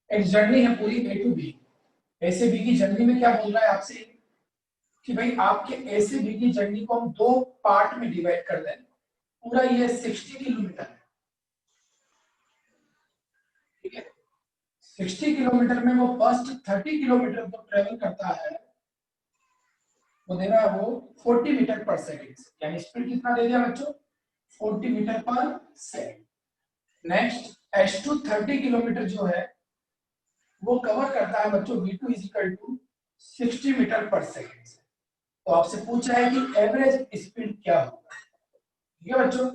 एक जर्नी है पूरी ए टू बी। ए से बी की जर्नी में क्या बोल रहा है आपसे कि भाई आपके ए से बी की जर्नी को हम दो पार्ट में डिवाइड कर दें। पूरा ये 60 किलोमीटर है, ठीक है। 60 किलोमीटर में वो फर्स्ट 30 किलोमीटर तो ट्रेवल करता है, वो दे रहा है वो 40 मीटर पर सेकेंड, यानी स्पीड कितना दे दिया बच्चों, 40 मीटर पर सेकेंड। नेक्स्ट H2 30 किलोमीटर जो है वो कवर करता है बच्चों V2 इजिकल टू 60 मीटर पर सेकेंड। तो आपसे पूछा है कि एवरेज स्पीड क्या होगा, ठीक है बच्चों।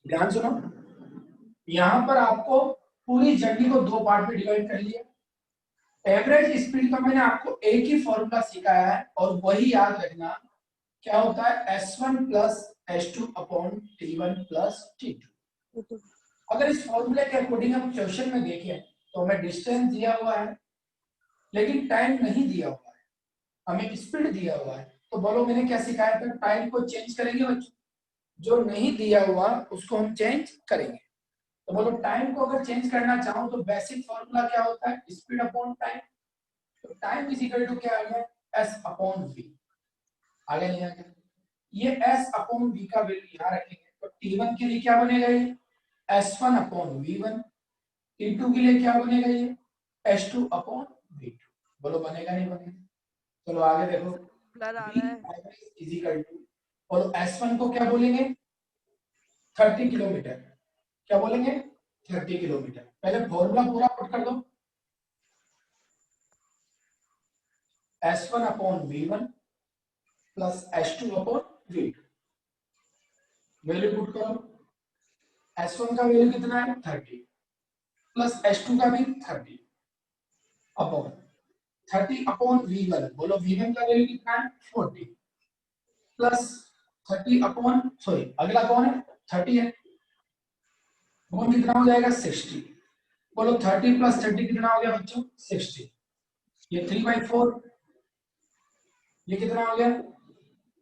ध्यान सुनो, यहां पर आपको पूरी जर्नी को दो पार्ट में डिवाइड कर लिया। एवरेज स्पीड का मैंने आपको एक ही फॉर्मूला सिखाया है और वही याद रखना, क्या होता है S1 plus H2 upon T1 plus T2। अगर इस फॉर्मूले के अकॉर्डिंग हम क्वेश्चन में देखें तो हमें डिस्टेंस दिया हुआ है लेकिन टाइम नहीं दिया हुआ है, हमें स्पीड दिया हुआ है। तो बोलो मैंने क्या सिखाया था, टाइम को चेंज करेंगे बच्चों, जो नहीं दिया हुआ उसको हम चेंज करेंगे। तो बोलो टाइम को अगर चेंज करना चाहो तो बेसिक फॉर्मूला क्या होता है, स्पीड अपॉन टाइम। तो टाइम इज इक्वल टू क्या आ गया, एस अपॉन वी। आगे नहीं आ गया, ये एस अपॉन वी का वैल्यू यहाँ रखेंगे तो T1 के लिए क्या बनेगा, ये S1 अपॉन V1। T2 के लिए क्या बनेगा, ये S2 अपॉन V2। बोलो बनेगा नहीं बनेगा, चलो आगे देखो। ब्लर आ V रहा है। एवरेज इज इक्वल टू, बोलो S1 को क्या बोलेंगे, 30 किलोमीटर। क्या बोलेंगे, 30 किलोमीटर। पहले फॉर्मूला पूरा पुट कर दो, S1 upon V1 plus S2 upon V2। Value put करो, S1 का वैल्यू कितना है 30 प्लस S2 का भी 30 अपॉन 30 अपॉन V1। बोलो V1 का वैल्यू कितना है 40 प्लस 30 अपॉन, सॉरी अगला कौन है 30 है, अपॉन कितना हो जाएगा 60। बोलो 30 प्लस 30 कितना हो गया बच्चों 60। ये 3/4, ये कितना हो गया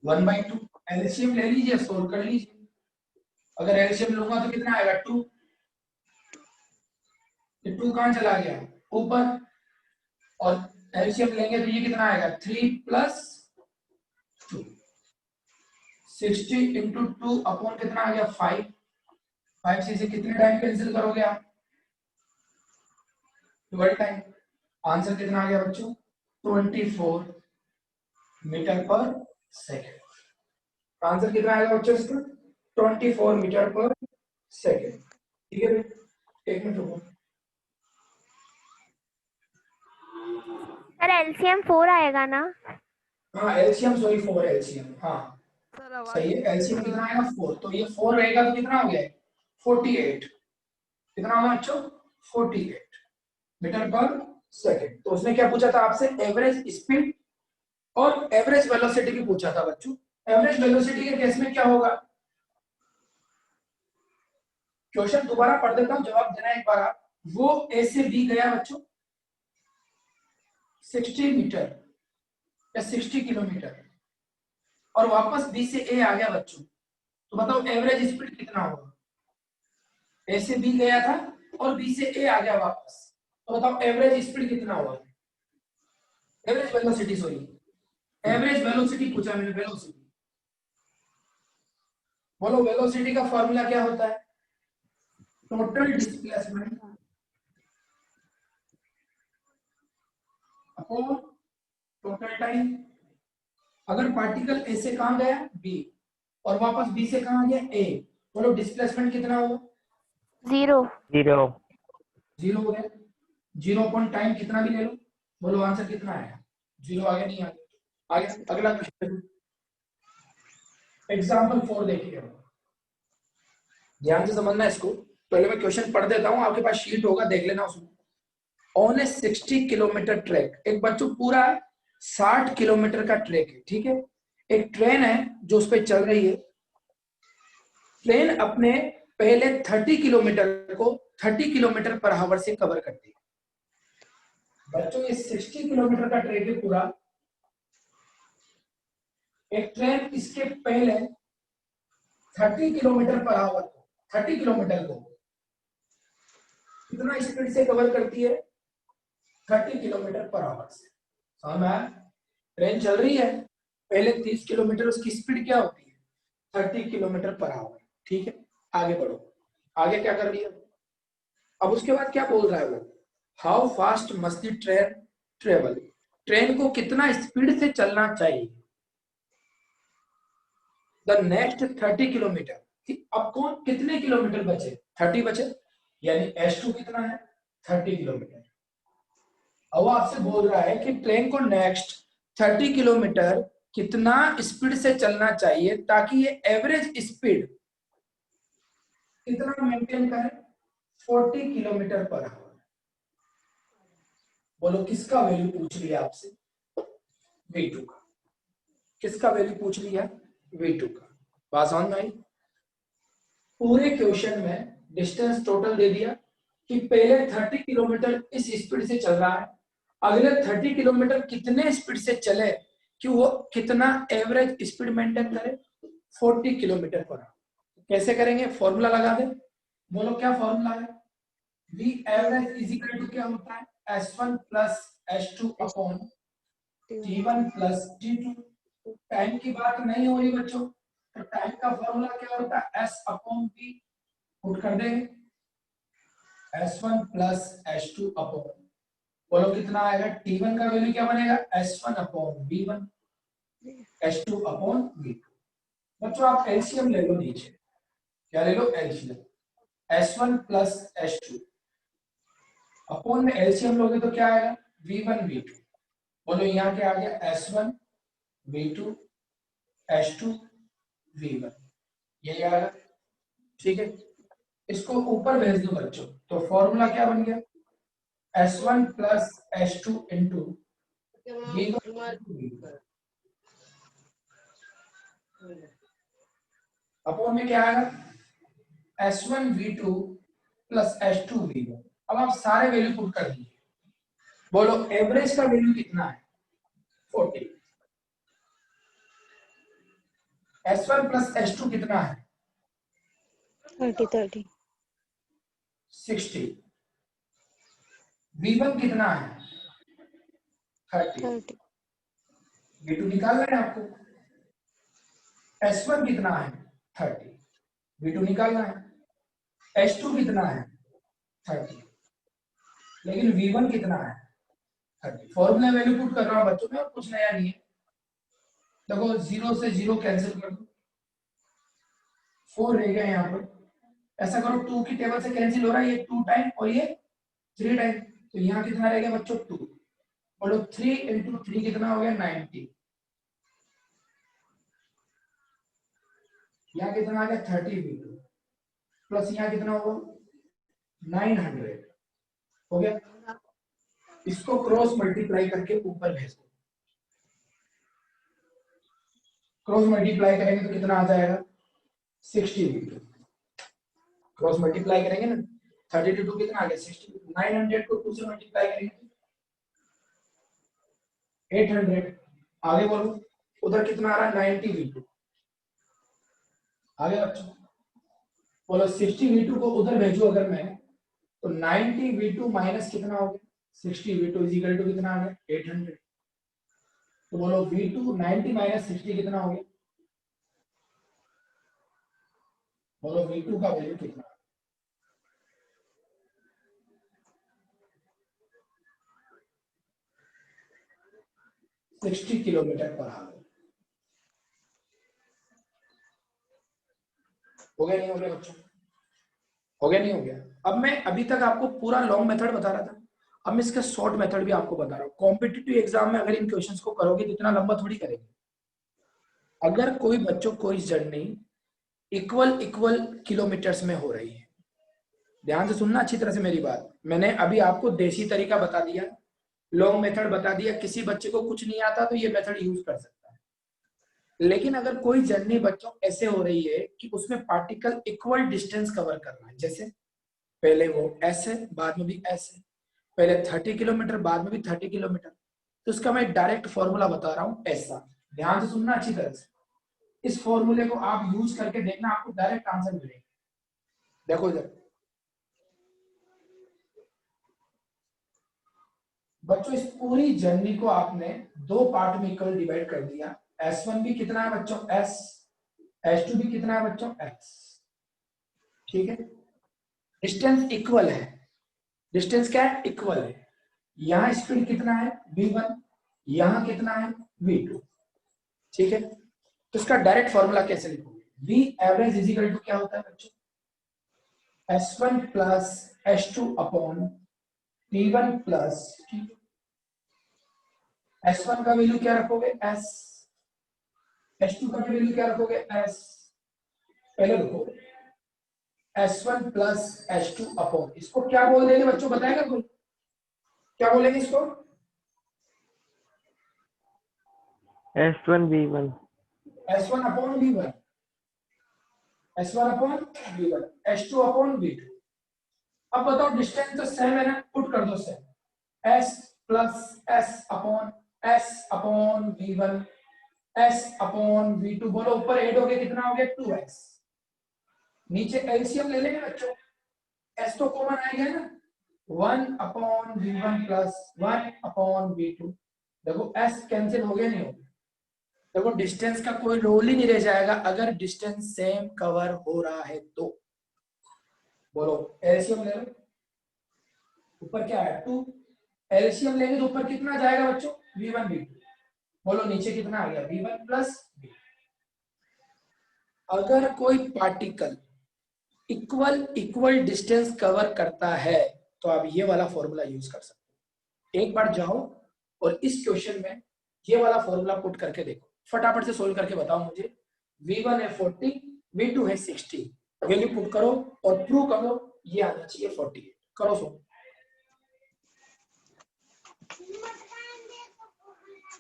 1/2। एलसीएम ले लीजिए, सोल्व कर लीजिए। अगर एलसीएम लूंगा तो कितना आएगा 2। ये 2 कहां चला गया ऊपर, और एलसीएम लेंगे तो ये कितना आएगा 3 प्लस 2। 60 इंटू 2 अपॉन कितना आ गया 5। 5 से कितने टाइम कैंसिल करोगे आप, 12 टाइम। आंसर कितना आ गया बच्चों 24 मीटर पर सेकेंड। आंसर कितना आएगा बच्चों इसका 24 मीटर पर सेकेंड। ठीक है भाई, एक मिनट रुको। सर एलसीएम 4 आएगा ना? हाँ एलसीएम, सॉरी 4 एलसीएम, हाँ सर आवाज सही है। नहीं आ एलसीएम रही कितना है। आएगा 4, तो ये 4 रहेगा तो कितना हो गया 48। कितना होगा बच्चों 48 मीटर पर सेकेंड। तो उसने क्या पूछा था आपसे, एवरेज स्पीड और एवरेज वेलोसिटी भी पूछा था बच्चों। एवरेज वेलोसिटी के केस में क्या होगा, क्वेश्चन दोबारा पढ़ देता हूं, जवाब देना एक बार आप। वो ए से बी गया बच्चों 60 मीटर या 60 किलोमीटर और वापस बी से ए आ गया बच्चों, तो बताओ एवरेज स्पीड कितना होगा। ए से बी गया था और बी से ए आ गया वापस, तो बताओ एवरेज स्पीड कितना होगा, average velocity, sorry average velocity पूछा मैंने, वेलोसिटी। बोलो वेलोसिटी का फॉर्मूला क्या होता है, total displacement upon total time. अगर पार्टिकल ए से कहां गया बी और वापस बी से कहां गया ए, बोलो डिस्प्लेसमेंट कितना होगा 0। 0 हो गया। 0 अपॉन टाइम कितना भी ले लो, बोलो आंसर कितना आएगा 0। आगे नहीं आगे, आगे अगला क्वेश्चन एग्जांपल 4 देखिए, ध्यान से समझना इसको। पहले मैं क्वेश्चन पढ़ देता हूं, आपके पास शीट होगा देख लेना उसमें। ऑन ए 60 किलोमीटर ट्रैक, एक बच्चों पूरा 60 किलोमीटर का ट्रैक है, ठीक है। एक ट्रेन है जो उस पर चल रही है। ट्रेन अपने पहले 30 किलोमीटर को 30 किलोमीटर पर आवर से कवर करती है। बच्चों ये 60 किलोमीटर का ट्रैक है पूरा। एक ट्रेन इसके पहले 30 किलोमीटर पर आवर, 30 किलोमीटर को कितना स्पीड से कवर करती है? 30 किलोमीटर पर आवर से। समझ में आया? ट्रेन चल रही है, पहले 30 किलोमीटर, उसकी स्पीड क्या होती है? 30 किलोमीटर पर आवर। ठीक है, आगे बढ़ो। आगे क्या कर रही है? अब उसके बाद क्या बोल रहा है वो? How fast must the train travel, train को कितना स्पीड से चलना चाहिए द नेक्स्ट 30 किलोमीटर। अब कौन कितने किलोमीटर बचे? 30 बचे, यानी S2 कितना है? 30 किलोमीटर। अब वो आपसे बोल रहा है कि ट्रेन को नेक्स्ट 30 किलोमीटर कितना स्पीड से चलना चाहिए ताकि ये एवरेज स्पीड कितना मेंटेन करे? 40 किलोमीटर पर आवर। बोलो किसका वैल्यू पूछ लिया आपसे? V2 का। किसका वैल्यू पूछ लिया? V2 का। बात समझ में आई? पूरे क्वेश्चन में डिस्टेंस टोटल दे दिया कि पहले 30 किलोमीटर इस स्पीड से चल रहा है, अगले 30 किलोमीटर कितने स्पीड से चले कि वो कितना एवरेज स्पीड मेंटेन करे? 40 किलोमीटर पर आवर। कैसे करेंगे? फॉर्मूला लगा दे। बोलो क्या फॉर्मूला है? V average is equal to क्या होता है? S1 plus S2 upon T1 plus T2। Time की बात नहीं हो रही बच्चों, तो टाइम का फॉर्मूला क्या होता है? S upon V। पुट कर देंगे S1 प्लस S2 अपॉन, बोलो कितना आएगा? T1 का वैल्यू क्या बनेगा? S1 upon V1, S2 upon V2। बच्चों आप एलसीएम ले लो नीचे। क्या ले लो? LCM. S1 plus S2 upon में एलसीएम लोगे तो क्या आएगा? V1 V2। बोलो यहाँ क्या आ गया? S1 V2 S2 V1, यही आएगा। ठीक है, इसको ऊपर भेज दो बच्चों, तो फॉर्मूला क्या बन गया? S1 plus S2 into V1 upon में क्या आएगा? S1 V2 plus S2 V1। अब आप सारे वैल्यू पुट कर दीजिए। बोलो एवरेज का वैल्यू कितना है? 40। S1 प्लस S2 कितना है? 30 60। V1 कितना है? 30। V2 निकालना है आपको। S1 कितना है? 30। V2 निकालना है। S2 कितना है? 30। लेकिन V1 कितना है? 30। फॉर्मूला वैल्यू पुट कर रहा हूं बच्चों में, और कुछ नया नहीं है। देखो 0 से 0 कैंसिल कर दो, 4 रह गया यहाँ पर। ऐसा करो 2 की टेबल से कैंसिल हो रहा है, ये 2 टाइम और ये 3 टाइम, तो यहाँ कितना रह गया बच्चों? 2। बोलो 3 इंटू 3 कितना हो गया? 90। यहाँ कितना आ गया? 30 V2 प्लस यहाँ कितना होगा? 900 हो गया। इसको क्रॉस मल्टीप्लाई करके ऊपर भेज दो। क्रॉस मल्टीप्लाई करेंगे तो कितना आ जाएगा? 60 V2। क्रॉस मल्टीप्लाई करेंगे ना, 30 to 2 कितना आ गया? 60। 900 को 2 से मल्टीप्लाई करेंगे 800। आगे बोलो, उधर कितना आ रहा है? 90 V2। आगे बच्चों बोलो 60 V2 को उधर भेजो अगर मैं, तो 90 V2 माइनस कितना हो गया? 60 V2 इज इक्वल टू कितना आ गया? 800। तो बोलो V2 90 माइनस 60 कितना हो गया? बोलो V2 का वैल्यू कितना? है 60 किलोमीटर पर आवर। हो गया नहीं हो गया बच्चों? हो गया नहीं हो गया? अब मैं अभी तक आपको पूरा लॉन्ग मेथड बता रहा था, अब मैं इसका शॉर्ट मेथड भी आपको बता रहा हूँ। कॉम्पिटिटिव एग्जाम में अगर इन क्वेश्चंस को करोगे तो इतना लंबा थोड़ी करेंगे। अगर कोई बच्चों कोई जर्नी इक्वल इक्वल किलोमीटर्स में हो रही है, ध्यान से सुनना अच्छी तरह से मेरी बात। मैंने अभी आपको देसी तरीका बता दिया, लॉन्ग मेथड बता दिया। किसी बच्चे को कुछ नहीं आता तो ये मेथड यूज कर सकता है। लेकिन अगर कोई जर्नी बच्चों ऐसे हो रही है कि उसमें पार्टिकल इक्वल डिस्टेंस कवर कर रहा है, जैसे पहले वो S है, बाद में भी S है, पहले 30 किलोमीटर बाद में भी 30 किलोमीटर, तो उसका मैं डायरेक्ट फॉर्मूला बता रहा हूं ऐसा। ध्यान से सुनना अच्छी तरह से। इस फॉर्मूले को आप यूज करके देखना, आपको डायरेक्ट आंसर मिलेगा। देखो इधर बच्चों, इस पूरी जर्नी को आपने दो पार्ट में इक्वल डिवाइड कर दिया। S1 भी कितना है बच्चों S, S2 भी कितना है बच्चों X, ठीक है। डिस्टेंस इक्वल है, डिस्टेंस क्या है इक्वल है। यहाँ स्पीड कितना है v1, यहाँ कितना है v2, ठीक है। तो इसका डायरेक्ट फॉर्मूला कैसे लिखोगे, v average is equal to क्या होता है बच्चों S1 plus S2 upon T1 plus T2। S1 का वैल्यू क्या रखोगे S, S2 का वैल्यू क्या रखोगे S। पहले रखोगे S1 प्लस S2 अपॉन, इसको क्या बोल देंगे बच्चों बताएगा कोई, क्या बोलेंगे इसको S1 V1, S1 upon V1, S1 upon V1, S2 upon V2। अब बताओ डिस्टेंस तो सेम है ना, पुट कर दो same, S plus S upon S upon V1 S upon V2, बोलो ऊपर ऐड हो गया कितना हो गया 2x, नीचे एलसीएम ले लेंगे बच्चों, S तो कॉमन आएगा ना, 1 upon V1 plus 1 upon V2। देखो S कैंसिल हो गया नहीं हो गया, देखो डिस्टेंस का कोई रोल ही नहीं रह जाएगा अगर डिस्टेंस सेम कवर हो रहा है तो। बोलो एलसीएम ले लो, ऊपर क्या है 2, एलसीएम लेंगे तो ऊपर कितना जाएगा बच्चों V1 V2, बोलो नीचे कितना आ गया V1 प्लस V2। अगर कोई पार्टिकल इक्वल डिस्टेंस कवर करता है तो आप ये वाला फॉर्मूला यूज कर सकते हो। एक बार जाओ और इस क्वेश्चन में ये वाला फॉर्मूला पुट करके देखो, फटाफट से सोल्व करके बताओ मुझे। V1 है 40, V2 है 60, वैल्यू पुट करो और प्रूव करो, ये आना चाहिए 48। करो सो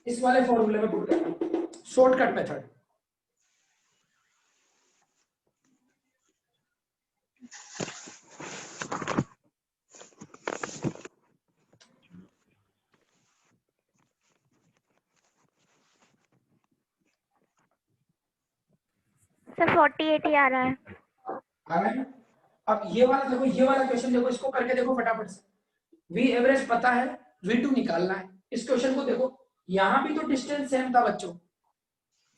इस वाले फॉर्मूले में पुट करना, शॉर्टकट मेथड। सर 48 ही आ रहा है। आ रहा है ना? अब ये वाला देखो, ये वाला क्वेश्चन देखो, इसको करके देखो फटाफट से। V एवरेज पता है, V2 निकालना है। इस क्वेश्चन को देखो, यहाँ भी तो डिस्टेंस सेम था बच्चों,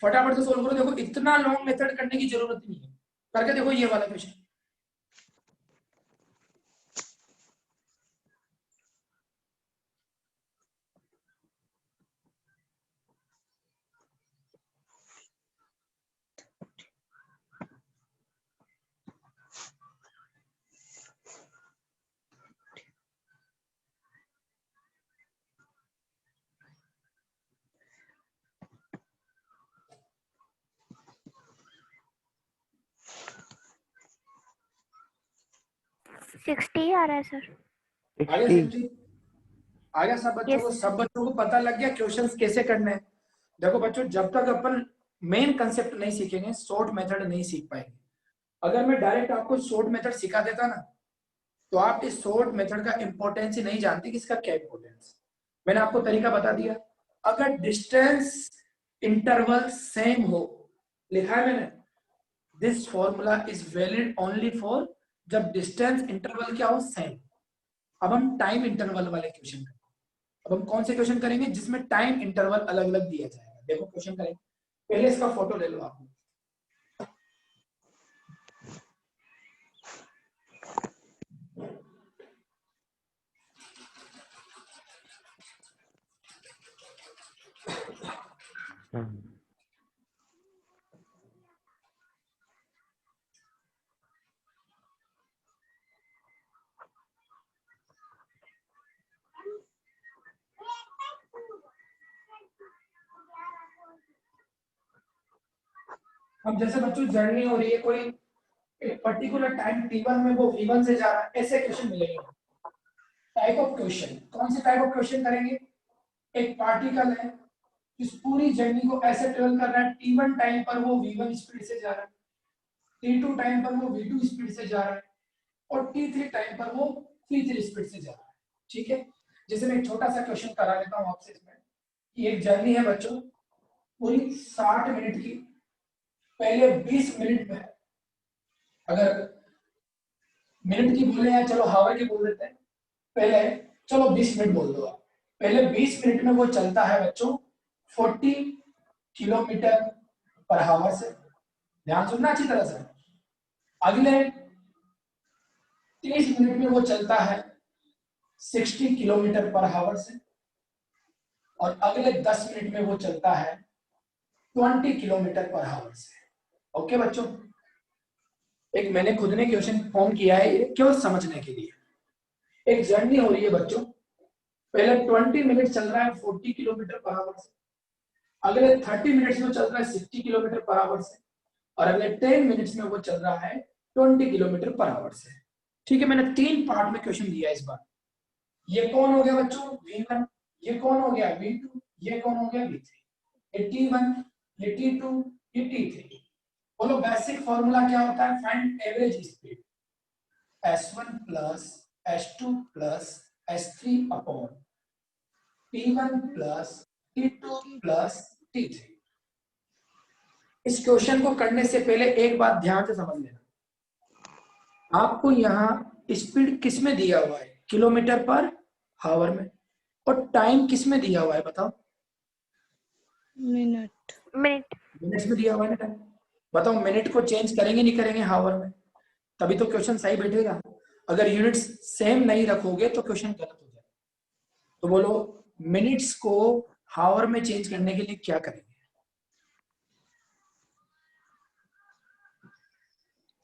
फटाफट से सोल्व करो। देखो इतना लॉन्ग मेथड करने की जरूरत नहीं है, करके देखो ये वाला क्वेश्चन। सिक्सटी आ रहा है सर। आगे 60, समझी, आगे सब बच्चों Yes. को, सब बच्चों को पता लग गया क्वेश्चंस कैसे करने हैं। देखो बच्चों, जब तक अपन मेन कंसेप्ट नहीं सीखेंगे शॉर्ट मेथड नहीं सीख पाएंगे। अगर मैं डायरेक्ट आपको शॉर्ट मेथड सिखा देता ना, तो आप इस शॉर्ट मेथड का इंपॉर्टेंस ही नहीं जानते कि इसका क्या इंपॉर्टेंस। मैंने आपको तरीका बता दिया, अगर डिस्टेंस इंटरवल सेम हो, लिखा है मैंने, this formula is valid only for जब डिस्टेंस इंटरवल क्या हो सेम। अब हम टाइम इंटरवल वाले क्वेश्चन करेंगे। अब हम कौन से क्वेश्चन करेंगे जिसमें टाइम इंटरवल अलग अलग दिया जाएगा। देखो क्वेश्चन करेंगे, पहले इसका फोटो ले लो आप। अब जैसे बच्चों जर्नी हो रही है, कोई एक पर्टिकुलर टाइम T1 में वो V1 से जा रहा है, ऐसे क्वेश्चन मिलेंगे। टाइप ऑफ क्वेश्चन, कौन से टाइप ऑफ क्वेश्चन करेंगे, एक पार्टिकल है, इस पूरी जर्नी को ऐसे ट्रेवल कर रहा है, T1 टाइम पर वो V1 स्पीड से जा रहा है, T2 टाइम पर वो V2 स्पीड से जा रहा है, और T3 टाइम पर वो V3 स्पीड से जा रहा है। ठीक है, जैसे मैं एक छोटा सा क्वेश्चन करा लेता हूँ आपसे इसमें, कि एक जर्नी है बच्चों पूरी 60 मिनट की, पहले 20 मिनट में, अगर मिनट की बोले या चलो हावर की बोल देते हैं, पहले चलो 20 मिनट बोल दो आप, पहले 20 मिनट में वो चलता है बच्चों 40 किलोमीटर पर हावर से। ध्यान सुनना अच्छी तरह से। अगले 30 मिनट में वो चलता है 60 किलोमीटर पर हावर से, और अगले 10 मिनट में वो चलता है 20 किलोमीटर पर हावर से। ओके बच्चों, एक मैंने खुद ने क्वेश्चन फॉर्म किया है ये क्यों समझने के लिए। एक जर्नी हो रही है बच्चों, पहले 20 मिनट चल रहा है 40 किलोमीटर पर आवर से, अगले 30 मिनट्स में चल रहा है 60 किलोमीटर पर आवर से, और अगले 10 मिनट्स में वो चल रहा है 20 किलोमीटर पर आवर से। ठीक है, मैंने 3 पार्ट में क्वेश्चन दिया इस बार। ये कौन हो गया बच्चों V1, ये कौन हो गया V2, ये कौन हो गया V3, ये T1, ये T2, ये T3। बोलो बेसिक फॉर्मूला क्या होता है, find average speed, S1 plus S2 plus S3 upon T1 plus T2 plus T3। इस क्वेश्चन को करने से पहले एक बात ध्यान से समझ लेना, आपको यहाँ स्पीड किस में दिया हुआ है, किलोमीटर पर हावर में, और टाइम किस में दिया हुआ है बताओ, मिनट मिनट्स में दिया हुआ है ना टाइम। बताओ मिनट को चेंज करेंगे नहीं करेंगे हावर में, तभी तो क्वेश्चन सही बैठेगा। अगर यूनिट्स सेम नहीं रखोगे तो क्वेश्चन गलत हो जाएगा। तो बोलो मिनट्स को हावर में चेंज करने के लिए क्या करेंगे,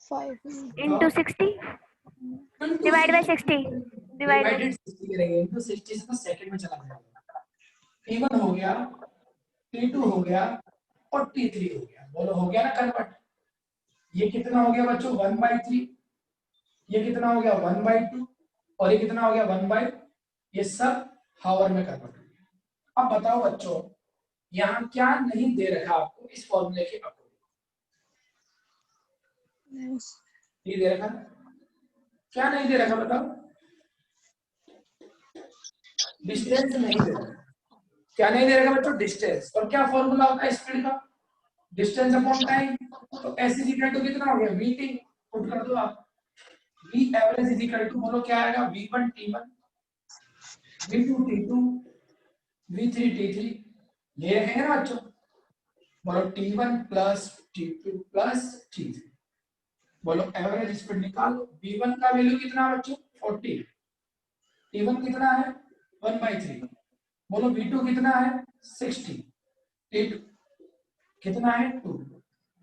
5 into 60 डिवाइड बाय 60 डिवाइडेड 60 करेंगे, इनटू 60 से तो सेकंड में चला जाएगा। T1 हो गया, T2 हो गया और T3 हो गया। बोलो हो गया ना कन्वर्ट। ये कितना हो गया बच्चों 1/3, ये कितना हो गया 1/2, और ये कितना हो गया 1/, ये सब हावर में कन्वर्ट हो गया। अब बताओ बच्चों यहाँ क्या नहीं दे रखा आपको इस फॉर्मूले के अकॉर्डिंग, नहीं दे रखा, क्या नहीं दे रखा बताओ, डिस्टेंस नहीं दे रखा। क्या नहीं दे रखा बच्चों, डिस्टेंस। और क्या फॉर्मूला होता है स्पीड का, डिस्टेंस अपॉन टाइम। तो S इज इक्वल टू कितना हो गया VT, पुट कर दो आप, V average is equal to, बोलो क्या आएगा V1 T1, V2 T2, V3 T3। ये रखेंगे ना बच्चों, बोलो T1 plus T2 plus T3। बोलो एवरेज स्पीड निकालो। V1 का वैल्यू कितना है बच्चों 40, T1 कितना है 1/3, बोलो V2 कितना है 60, T2 कितना है 2,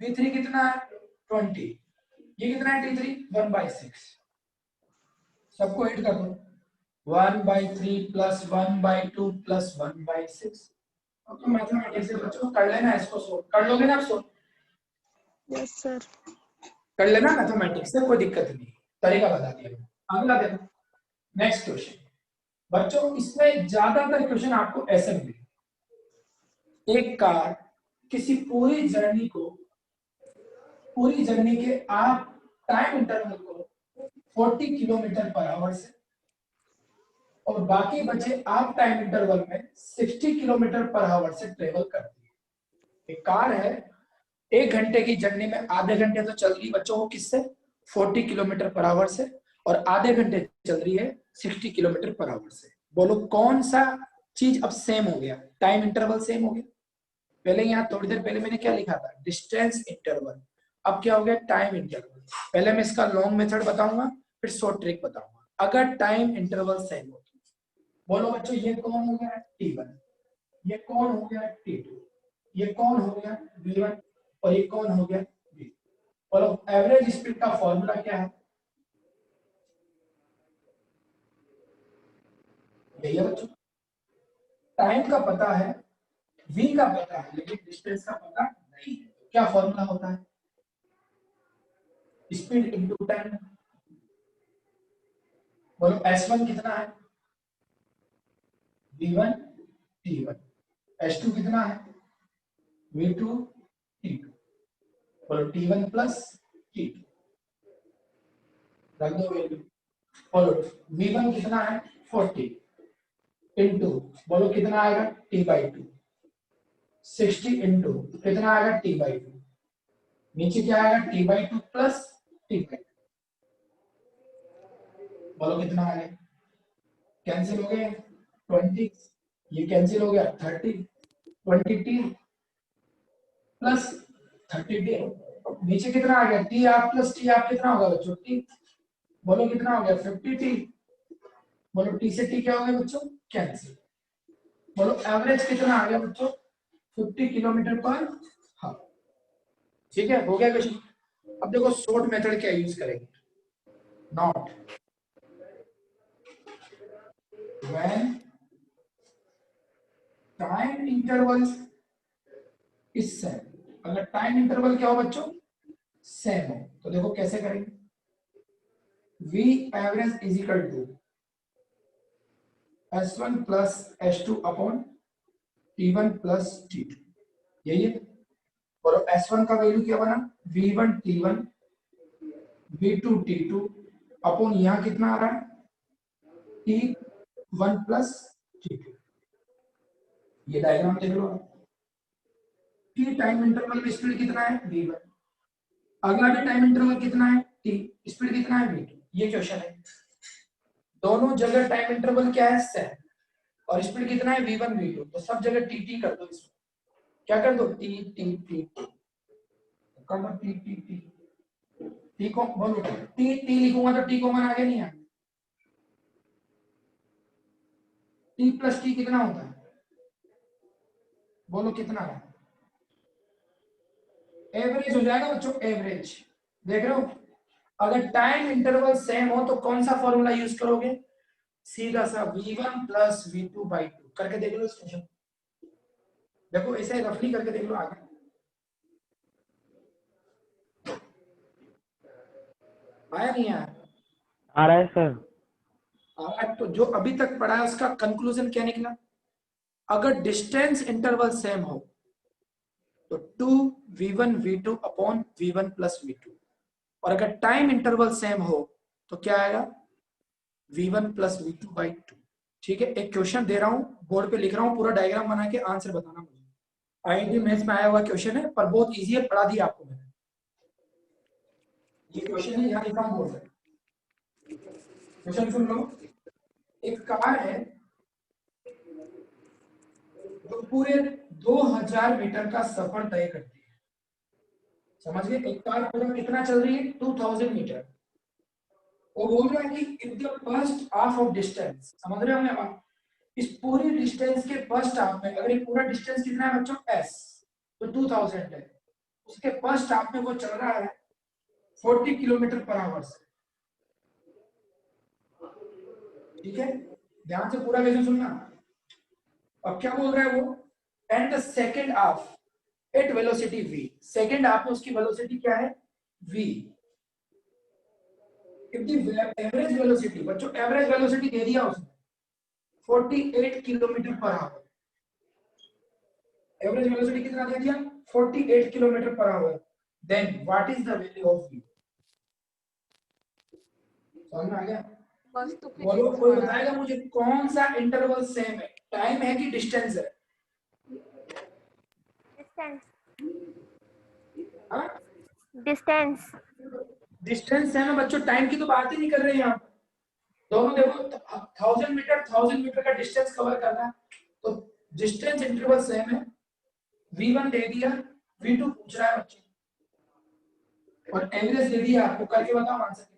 V3 कितना है 20, ये कितना है T3 1/6। सबको ऐड कर दो 1/3 प्लस 1/2 प्लस 1/6। अब तो मैथमेटिक्स से बच्चों कर लेना, इसको सोल्व कर लोगे ना आप सोल्व, यस सर कर लेना मैथमेटिक्स से, कोई दिक्कत नहीं, तरीका बता दिया। अगला देखो नेक्स्ट क्वेश्चन बच्चों, इसमें ज्यादातर क्वेश्चन आपको ऐसे मिलेंगे। एक कार किसी पूरी जर्नी के आप टाइम इंटरवल को 40 किलोमीटर पर आवर से और बाकी बचे आप टाइम इंटरवल में 60 किलोमीटर पर आवर से ट्रेवल करती है। एक कार है 1 घंटे की जर्नी में आधे घंटे तो चल रही बच्चों को किससे 40 किलोमीटर पर आवर से, और आधे घंटे चल रही है 60 किलोमीटर पर आवर से। बोलो कौन सा चीज अब सेम हो गया, टाइम इंटरवल सेम हो गया। पहले यहाँ थोड़ी देर पहले मैंने क्या लिखा था डिस्टेंस इंटरवल, अब क्या हो गया टाइम इंटरवल। पहले मैं इसका लॉन्ग मेथड बताऊंगा फिर शॉर्ट ट्रिक बताऊंगा। अगर टाइम इंटरवल सेम हो तो बोलो बच्चों ये कौन हो गया T1, ये कौन हो गया T2, ये कौन हो गया V1 और ये कौन हो गया V। बोलो एवरेज स्पीड का फॉर्मूला क्या है, यही है बच्चों। टाइम का पता है, V का पता है, लेकिन डिस्टेंस का पता नहीं है। क्या फॉर्मूला होता है स्पीड इनटू टाइम। बोलो S1 कितना है V1 T1, S2 कितना है V2 T2, बोलो T1 प्लस T2 रख दो वैल्यू। बोलो V1 कितना है 40 इंटू, बोलो कितना आएगा T/2, 60 इंटू कितना आएगा T/2, नीचे क्या आएगा t/2 प्लस t/2। बोलो कितना आ गया? कैंसिल हो गए 20, ये कैंसिल हो गया 30, 20t प्लस 30t। नीचे कितना आ गया टी आप प्लस टी आप कितना होगा बच्चों टी। बोलो कितना हो गया 50t। बोलो टी से टी क्या हो गया बच्चों कैंसिल। बोलो एवरेज कितना आ गया बच्चों 50 किलोमीटर पर हावर। ठीक है हो गया क्वेश्चन। अब देखो शॉर्ट मेथड क्या यूज करेंगे। Not when time interval is same. अगर टाइम इंटरवल क्या हो बच्चों सेम हो तो देखो कैसे करेंगे। v average is equal to s1 plus s2 upon t1 plus t2। यही है। और s1 का वैल्यू क्या बना v1 t1 v2 t2 upon यहां कितना आ रहा है t1 प्लस t2। ये डायग्राम देख लो। t टाइम इंटरवल में स्पीड कितना है v1। अगला भी टाइम इंटरवल कितना है t स्पीड कितना है v2। ये क्वेश्चन है। दोनों जगह टाइम इंटरवल क्या है सेम और स्पीड कितना है v1 v2। तो सब जगह tt कर दो। इसमें क्या कर दो t t t कर दो t t t t को बोलो t t लिखूंगा तो t कॉमन आगे नहीं आएगा। t प्लस t कितना होता है बोलो कितना है। एवरेज हो जाएगा बच्चों एवरेज। देख रहे हो अगर टाइम इंटरवल सेम हो तो कौन सा फॉर्मूला यूज करोगे सीधा सा v1 प्लस v2/2 करके देख लो इस क्वेश्चन। देखो ऐसे रफली करके देख लो आगे। आया नहीं आया आ रहा है सर। आया। तो जो अभी तक पढ़ा है उसका कंक्लूजन क्या निकला। अगर डिस्टेंस इंटरवल सेम हो तो 2v1 v2 upon v1 plus v2। और अगर टाइम इंटरवल सेम हो तो क्या आएगा v1 प्लस v2/2। ठीक है एक क्वेश्चन दे रहा हूं बोर्ड पे लिख रहा हूं पूरा डायग्राम बना के आंसर बताना मुझे। आईआईटी मैथ्स में आया हुआ क्वेश्चन है पर बहुत इजी है पढ़ा दिया आपको मैंने। ये क्वेश्चन है यहाँ लिखा हूं बोर्ड पे। क्वेश्चन सुन लो। एक कार है जो पूरे 2000 मीटर का सफर तय करती है। समझ गए एक कार पूरा कितना चल रही है 2000 मीटर। वो बोल रहा है कि if the first half of distance समझ रहे होंगे आप। इस पूरी डिस्टेंस के फर्स्ट हाफ में अगर ये पूरा डिस्टेंस कितना है बच्चों s तो 2000 है। उसके फर्स्ट हाफ में वो चल रहा है 40 किलोमीटर पर आवर से। ठीक है ध्यान से पूरा क्वेश्चन सुनना। अब क्या बोल रहा है वो and the second half at velocity v। Second half में उसकी वेलोसिटी क्या है v। If the average velocity बच्चों एवरेज वेलोसिटी दे दिया उसने 48 kilometre per our. Average velocity कितना दे दिया 48 kilometre per hour. Then what is the value of v। समझ में आ गया। बोलो कोई बताएगा मुझे कौन सा इंटरवल सेम है टाइम है कि डिस्टेंस है। डिस्टेंस हाँ डिस्टेंस डिस्टेंस सेम है बच्चों टाइम की तो बात ही नहीं कर रहे हैं यहाँ। दोनों देखो 1000 मीटर का डिस्टेंस कवर करना है तो डिस्टेंस इंटरवल सेम है। v1 दे दिया v2 पूछ रहा है बच्चे और एवरेज दे दिया आपको करके बताओ आंसर कितना।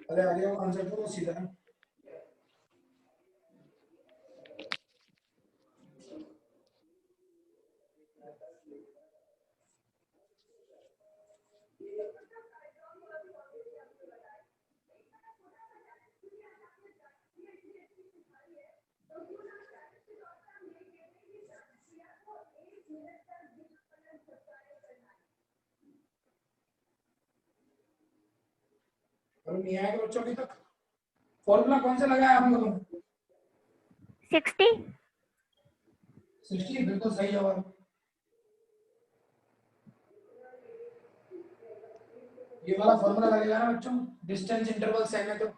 अरे आ गया आंसर तो सीधा है। और नहीं आएगा बच्चों अभी तक। फॉर्मूला कौन सा लगाया आप लोगों ने? 60। 60 बिल्कुल सही जवाब। ये वाला फॉर्मूला लगेगा ना बच्चों, डिस्टेंस इंटरवल सेम है तो।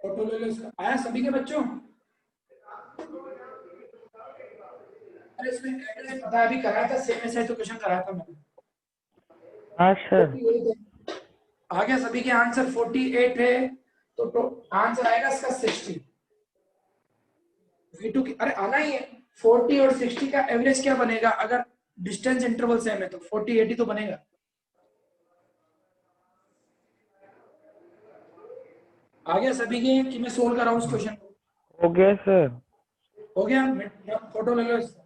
फोटो ले लो इसका। आया सभी के बच्चों? अरे इसमें एड्रेस पता है, अभी कराया था सेम ऐसा एजुकेशन कराया था मैंने। हाँ सर। 48 है। आ गया सभी के आंसर 48 है। तो आंसर आएगा इसका 60। V2 की अरे आना ही है। 40 और 60 का एवरेज क्या बनेगा अगर डिस्टेंस इंटरवल सेम है तो 40 80 तो बनेगा। आ गया सभी के कि मैं सोल्व कर रहा हूँ इस क्वेश्चन को? हो गया सर। हो गया। फोटो ले लो इसका।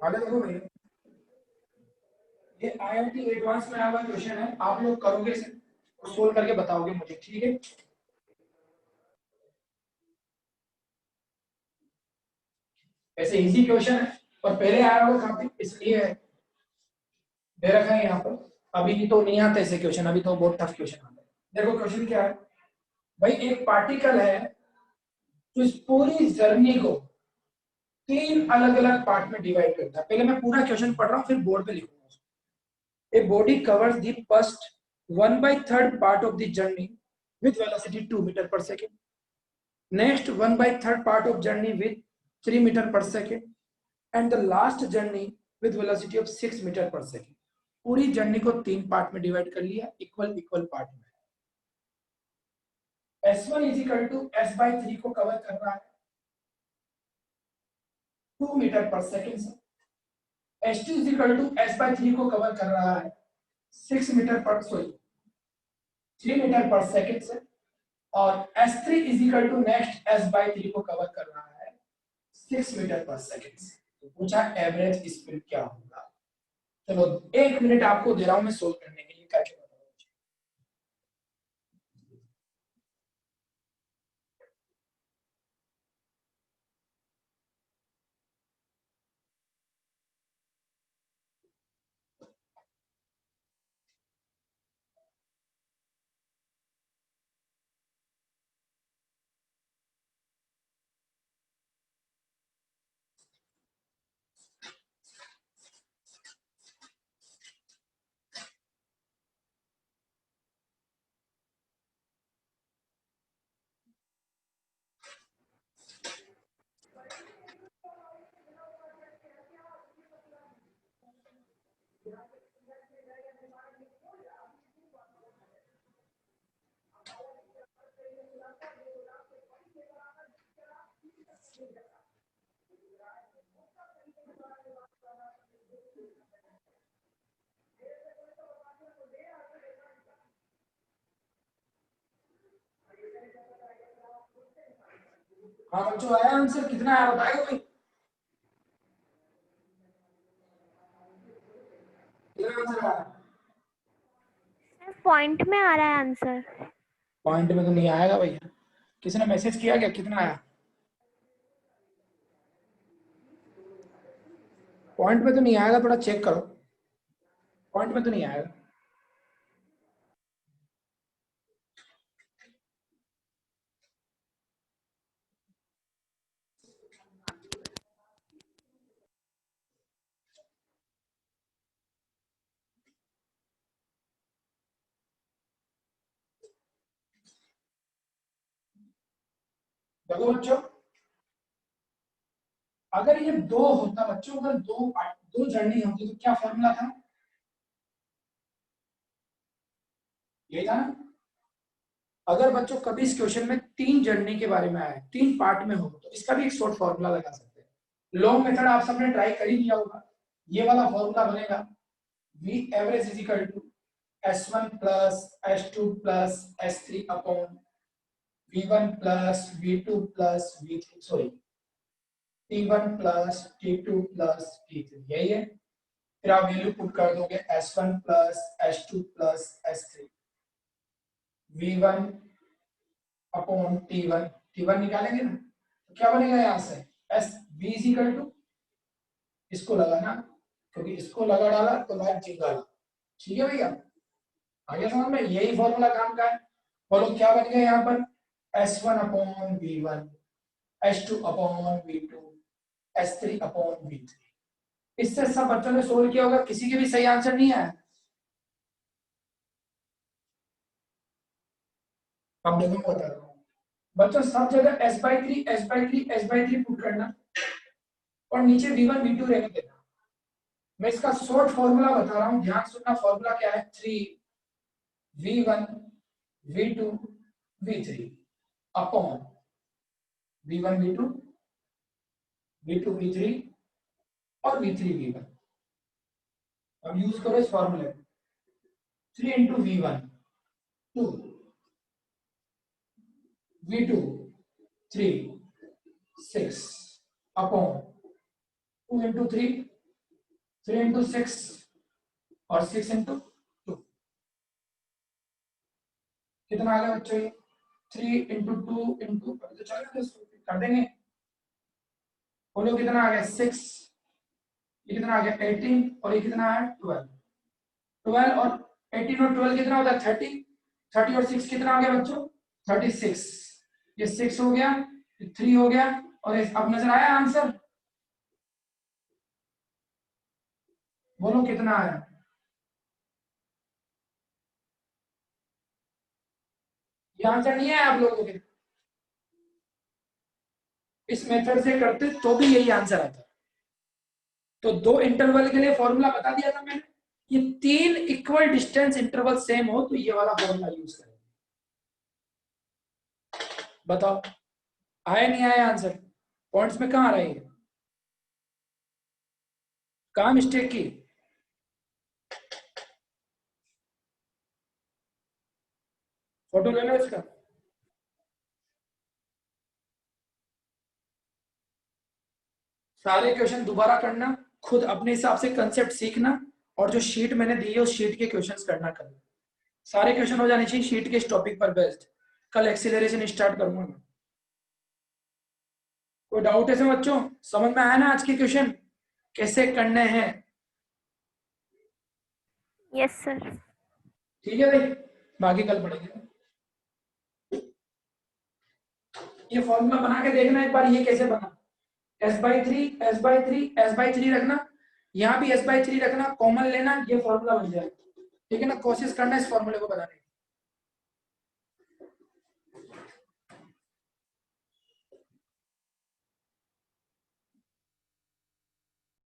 आगे देखो भैया, ये IIT एडवांस में आया हुआ क्वेश्चन है, आप लोग करोगे इसे और सोल्व करके बताओगे मुझे, ठीक है? ऐसे इजी क्वेश्चन है और पहले आया हुआ काफी, इसलिए दे रखा है यहाँ पर। अभी तो नहीं आते ऐसे क्वेश्चन, अभी तो बहुत टफ क्वेश्चन आते हैं। देखो क्वेश्चन क्या है भाई, एक पार्टिकल है तो इस पूरी जर्नी को 3 अलग अलग पार्ट में डिवाइड करता है। पहले मैं पूरा क्वेश्चन पढ़ रहा हूँ फिर बोर्ड पे लिखूंगा। A body covers the first 1/3 part of the journey with velocity 2 meter per second. Next 1/3 part of journey with 3 meter per second. And the last journey with velocity of 6 meter per second. पूरी journey को 3 part में divide कर लिया equal equal part में। S1 is equal to S/3 को cover कर रहा है 2 मीटर पर सेकेंड से। S2 is equal to S/3 को कवर कर रहा है 6 मीटर पर 3 मीटर पर सेकेंड से। और S3 is equal to next S/3 को कवर कर रहा है 6 मीटर पर सेकेंड से। तो पूछा एवरेज स्पीड क्या होगा। चलो 1 मिनट आपको दे रहा हूं मैं सोल्व करने के लिए, करके बताओ। हाँ बच्चों आया आंसर, कितना आया बताएगा भाई? कितना आंसर आया? पॉइंट में आ रहा है आंसर। पॉइंट में तो नहीं आएगा भैया। किसी ने मैसेज किया क्या, कितना आया? पॉइंट में तो नहीं आएगा, थोड़ा चेक करो। पॉइंट में तो नहीं आएगा। देखो बच्चों, अगर ये 2 होता बच्चों, अगर दो जर्नी होती तो क्या फॉर्मूला था? यही था ना। अगर बच्चों कभी इस क्वेश्चन में 3 जर्नी के बारे में आया, 3 पार्ट में हो, तो इसका भी एक शॉर्ट फॉर्मूला लगा सकते हैं। लॉन्ग मेथड आप सबने ट्राई कर ही दिया होगा। ये वाला फॉर्मूला बनेगा V average is equal to S1 plus S2 plus S3 upon V1 plus V2 plus V3, sorry T1 plus T2 plus T3, यही है। फिर आप वैल्यू पुट कर दोगे S1 plus S2 plus S3 V1 upon T1 निकालेंगे ना, तो क्या बनेगा यहाँ से S V is equal to, इसको लगाना, क्योंकि इसको लगा डाला तो लाइट जिंगा। ठीक है भैया, आगे समझ में, यही फॉर्मूला काम का है। बोलो क्या बन गया यहाँ पर, S1 upon V1, S2 upon V2, S3 upon V3। इससे सब बच्चों ने सोल्व किया होगा, किसी के भी सही आंसर नहीं आया? अब देखो मैं बता रहा हूँ बच्चों, सब जगह S/3 पुट करना और नीचे V1 V2 रहने देना। मैं इसका शॉर्ट फॉर्मूला बता रहा हूँ, ध्यान सुनना। फॉर्मूला क्या है, 3V1 V2 V3 upon V1 V2 V2 V3 और V3 V1। अब यूज करो इस फॉर्मूले, 3 into V1 2, V2 3 6 upon 2 into 3 3 into 6 और 6 इंटू 2। कितना आ गया बच्चों ये, 3 इंटू 2 इंटू, तो चलेगा कर देंगे। बोलो कितना आ गया 6, ये कितना आ गया 18 और ये कितना है 12। 12 और 18 और 12 कितना होता है 30। 30 और 6 कितना हो गया बच्चों 36। ये 6 हो गया, 3 हो गया, और अब नजर आया आंसर? बोलो कितना आया? ये आंसर नहीं है आप लोगों के? इस मेथड से करते तो भी यही आंसर आता। तो 2 इंटरवल के लिए फॉर्मूला बता दिया था मैंने, ये 3 इक्वल डिस्टेंस इंटरवल सेम हो तो ये वाला फॉर्मूला यूज करेंगे। बताओ आया नहीं आया आंसर? पॉइंट्स में कहां आ रही है, कहां मिस्टेक की? फोटो ले लो इसका। सारे क्वेश्चन दोबारा करना, खुद अपने हिसाब से कंसेप्ट सीखना, और जो शीट मैंने दी है उस शीट के क्वेश्चंस करना कल। सारे क्वेश्चन हो जाने चाहिए शीट के इस टॉपिक पर बेस्ड। कल एक्सीलरेशन स्टार्ट करूंगा मैं। कोई डाउट है बच्चों? समझ में आया ना आज के क्वेश्चन कैसे करने हैं? Yes sir. ठीक है भाई, बाकी कल पढ़ेंगे। ये फॉर्मूला बना के देखना एक बार, ये कैसे बना। S/3 S/3 S/3 रखना, यहाँ भी S/3 रखना, कॉमन लेना, ये फॉर्मूला बन जाएगा। ठीक है ना, कोशिश करना इस फॉर्मूले को बनाने की।